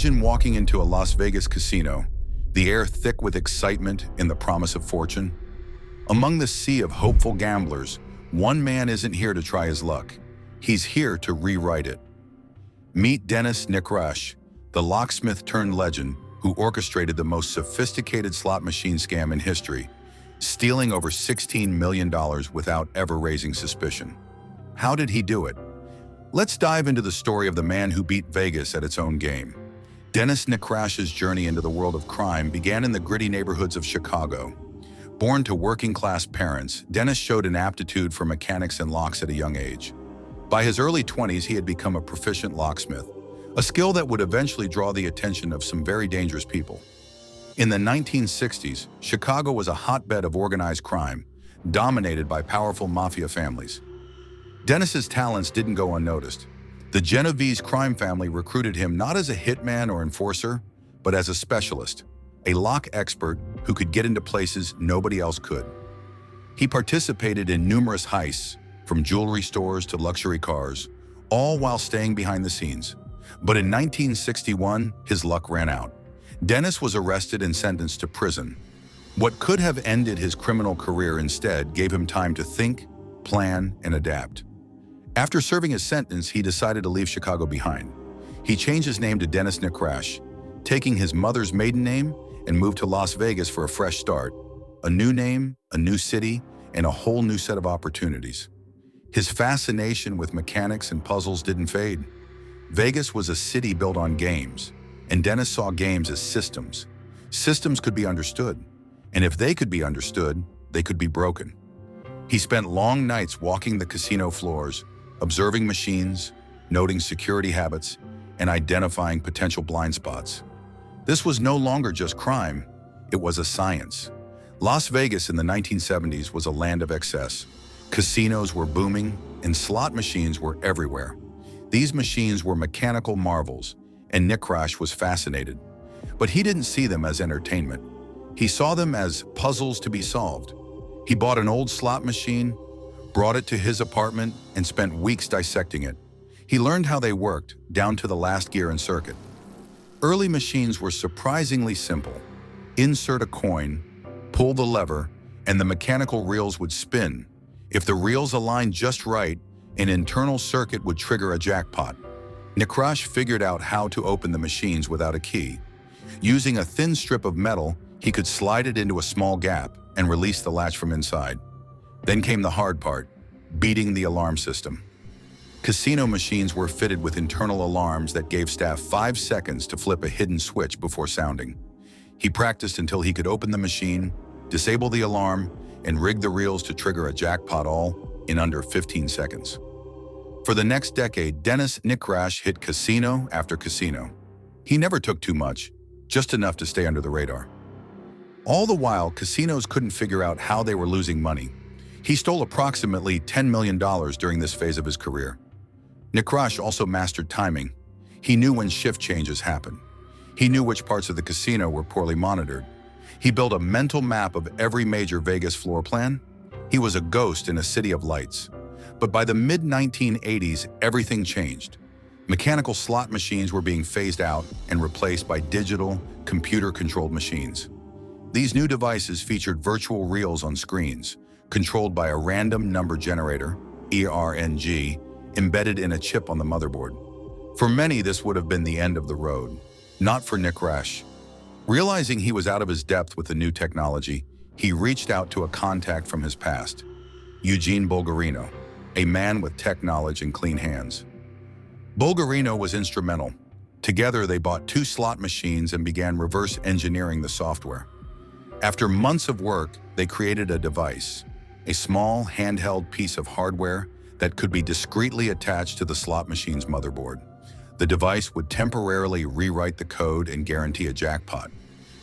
Imagine walking into a Las Vegas casino, the air thick with excitement and the promise of fortune. Among the sea of hopeful gamblers, one man isn't here to try his luck. He's here to rewrite it. Meet Dennis Nikrasch, the locksmith turned legend who orchestrated the most sophisticated slot machine scam in history, stealing over $16 million without ever raising suspicion. How did he do it? Let's dive into the story of the man who beat Vegas at its own game. Dennis Nikrasch's journey into the world of crime began in the gritty neighborhoods of Chicago. Born to working-class parents, Dennis showed an aptitude for mechanics and locks at a young age. By his early 20s, he had become a proficient locksmith, a skill that would eventually draw the attention of some very dangerous people. In the 1960s, Chicago was a hotbed of organized crime, dominated by powerful mafia families. Dennis's talents didn't go unnoticed. The Genovese crime family recruited him not as a hitman or enforcer, but as a specialist, a lock expert who could get into places nobody else could. He participated in numerous heists, from jewelry stores to luxury cars, all while staying behind the scenes. But in 1961, his luck ran out. Dennis was arrested and sentenced to prison. What could have ended his criminal career instead gave him time to think, plan, and adapt. After serving his sentence, he decided to leave Chicago behind. He changed his name to Dennis Nikrasch, taking his mother's maiden name, and moved to Las Vegas for a fresh start. A new name, a new city, and a whole new set of opportunities. His fascination with mechanics and puzzles didn't fade. Vegas was a city built on games, and Dennis saw games as systems. Systems could be understood, and if they could be understood, they could be broken. He spent long nights walking the casino floors, observing machines, noting security habits, and identifying potential blind spots. This was no longer just crime, it was a science. Las Vegas in the 1970s was a land of excess. Casinos were booming, and slot machines were everywhere. These machines were mechanical marvels, and Nikrasch was fascinated. But he didn't see them as entertainment. He saw them as puzzles to be solved. He bought an old slot machine, brought it to his apartment, and spent weeks dissecting it. He learned how they worked, down to the last gear and circuit. Early machines were surprisingly simple. Insert a coin, pull the lever, and the mechanical reels would spin. If the reels aligned just right, an internal circuit would trigger a jackpot. Nikrasch figured out how to open the machines without a key. Using a thin strip of metal, he could slide it into a small gap and release the latch from inside. Then came the hard part, beating the alarm system. Casino machines were fitted with internal alarms that gave staff 5 seconds to flip a hidden switch before sounding. He practiced until he could open the machine, disable the alarm, and rig the reels to trigger a jackpot, all in under 15 seconds. For the next decade, Dennis Nikrasch hit casino after casino. He never took too much, just enough to stay under the radar. All the while, casinos couldn't figure out how they were losing money. He stole approximately $10 million during this phase of his career. Nikrasch also mastered timing. He knew when shift changes happened. He knew which parts of the casino were poorly monitored. He built a mental map of every major Vegas floor plan. He was a ghost in a city of lights. But by the mid-1980s, everything changed. Mechanical slot machines were being phased out and replaced by digital, computer-controlled machines. These new devices featured virtual reels on screens, controlled by a random number generator, ERNG, embedded in a chip on the motherboard. For many, this would have been the end of the road. Not for Nikrasch. Realizing he was out of his depth with the new technology, he reached out to a contact from his past, Eugene Bulgarino, a man with tech knowledge and clean hands. Bulgarino was instrumental. Together, they bought 2 slot machines and began reverse engineering the software. After months of work, they created a device, a small handheld piece of hardware that could be discreetly attached to the slot machine's motherboard. The device would temporarily rewrite the code and guarantee a jackpot.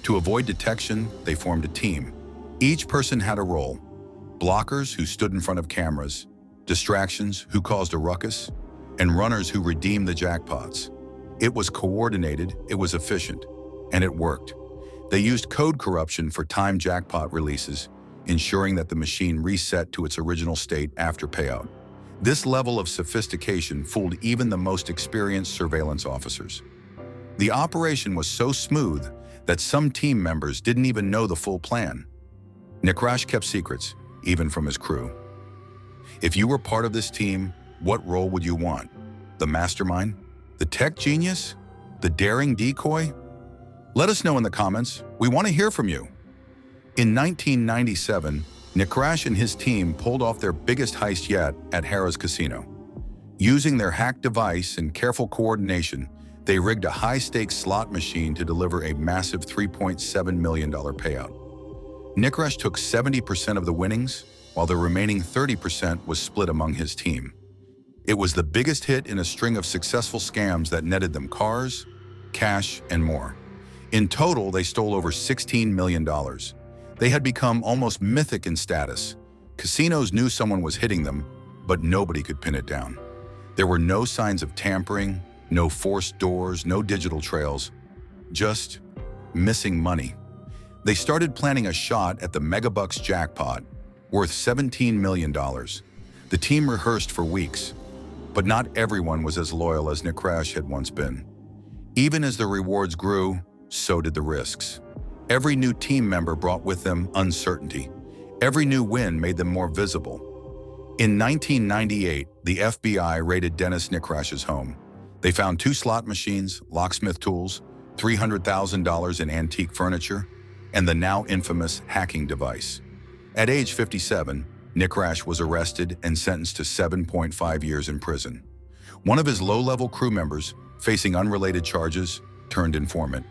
To avoid detection, they formed a team. Each person had a role: blockers who stood in front of cameras, distractions who caused a ruckus, and runners who redeemed the jackpots. It was coordinated, it was efficient, and it worked. They used code corruption for timed jackpot releases, ensuring that the machine reset to its original state after payout. This level of sophistication fooled even the most experienced surveillance officers. The operation was so smooth that some team members didn't even know the full plan. Nikrasch kept secrets, even from his crew. If you were part of this team, what role would you want? The mastermind? The tech genius? The daring decoy? Let us know in the comments. We want to hear from you. In 1997, Nikrasch and his team pulled off their biggest heist yet at Harrah's Casino. Using their hacked device and careful coordination, they rigged a high-stakes slot machine to deliver a massive $3.7 million payout. Nikrasch took 70% of the winnings, while the remaining 30% was split among his team. It was the biggest hit in a string of successful scams that netted them cars, cash, and more. In total, they stole over $16 million. They had become almost mythic in status. Casinos knew someone was hitting them, but nobody could pin it down. There were no signs of tampering, no forced doors, no digital trails, just missing money. They started planning a shot at the Megabucks jackpot, worth $17 million. The team rehearsed for weeks, but not everyone was as loyal as Nikrasch had once been. Even as the rewards grew, so did the risks. Every new team member brought with them uncertainty. Every new win made them more visible. In 1998, the FBI raided Dennis Nikrasch's home. They found 2 slot machines, locksmith tools, $300,000 in antique furniture, and the now infamous hacking device. At age 57, Nikrasch was arrested and sentenced to 7.5 years in prison. One of his low-level crew members, facing unrelated charges, turned informant.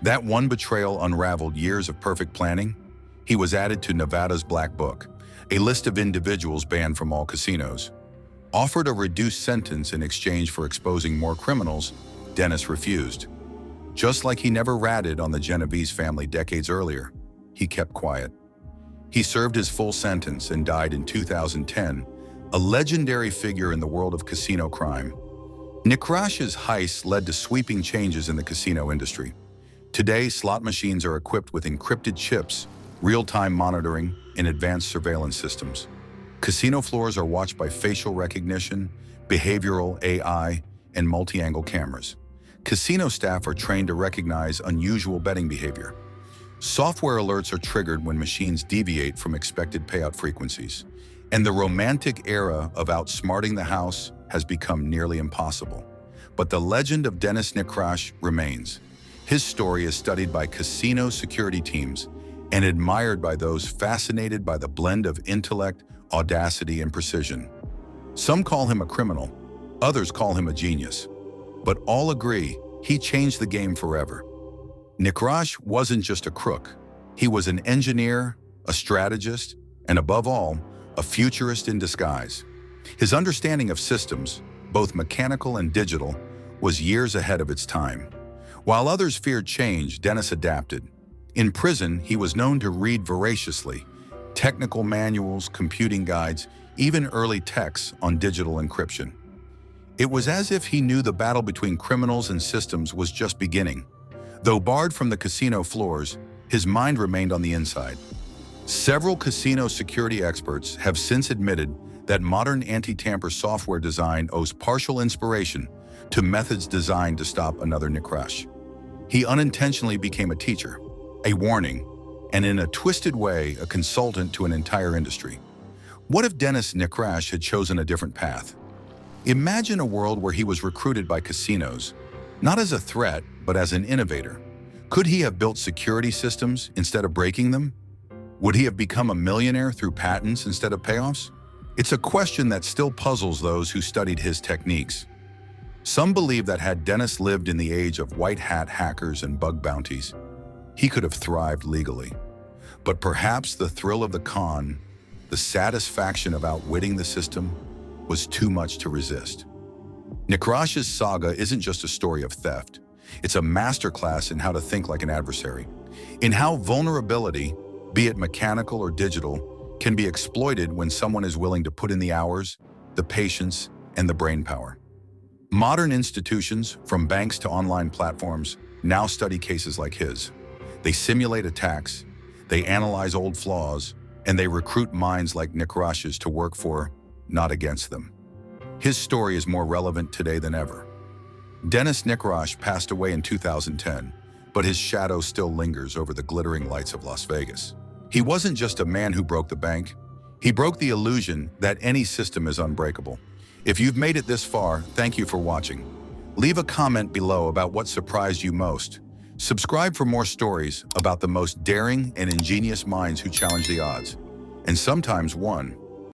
That one betrayal unraveled years of perfect planning. He was added to Nevada's Black Book, a list of individuals banned from all casinos. Offered a reduced sentence in exchange for exposing more criminals, Dennis refused. Just like he never ratted on the Genovese family decades earlier, he kept quiet. He served his full sentence and died in 2010, a legendary figure in the world of casino crime. Nikrasch's heists led to sweeping changes in the casino industry. Today, slot machines are equipped with encrypted chips, real-time monitoring, and advanced surveillance systems. Casino floors are watched by facial recognition, behavioral AI, and multi-angle cameras. Casino staff are trained to recognize unusual betting behavior. Software alerts are triggered when machines deviate from expected payout frequencies. And the romantic era of outsmarting the house has become nearly impossible. But the legend of Dennis Nikrasch remains. His story is studied by casino security teams and admired by those fascinated by the blend of intellect, audacity, and precision. Some call him a criminal, others call him a genius, but all agree he changed the game forever. Nikrasch wasn't just a crook. He was an engineer, a strategist, and above all, a futurist in disguise. His understanding of systems, both mechanical and digital, was years ahead of its time. While others feared change, Dennis adapted. In prison, he was known to read voraciously, technical manuals, computing guides, even early texts on digital encryption. It was as if he knew the battle between criminals and systems was just beginning. Though barred from the casino floors, his mind remained on the inside. Several casino security experts have since admitted that modern anti-tamper software design owes partial inspiration to methods designed to stop another Nikrasch. He unintentionally became a teacher, a warning, and in a twisted way, a consultant to an entire industry. What if Dennis Nikrasch had chosen a different path? Imagine a world where he was recruited by casinos, not as a threat, but as an innovator. Could he have built security systems instead of breaking them? Would he have become a millionaire through patents instead of payoffs? It's a question that still puzzles those who studied his techniques. Some believe that had Dennis lived in the age of white-hat hackers and bug bounties, he could have thrived legally. But perhaps the thrill of the con, the satisfaction of outwitting the system, was too much to resist. Nikrasch's saga isn't just a story of theft. It's a masterclass in how to think like an adversary, in how vulnerability, be it mechanical or digital, can be exploited when someone is willing to put in the hours, the patience, and the brainpower. Modern institutions, from banks to online platforms, now study cases like his. They simulate attacks, they analyze old flaws, and they recruit minds like Nikrasch's to work for, not against them. His story is more relevant today than ever. Dennis Nikrasch passed away in 2010, but his shadow still lingers over the glittering lights of Las Vegas. He wasn't just a man who broke the bank. He broke the illusion that any system is unbreakable. If you've made it this far, thank you for watching. Leave a comment below about what surprised you most. Subscribe for more stories about the most daring and ingenious minds who challenge the odds, and sometimes won.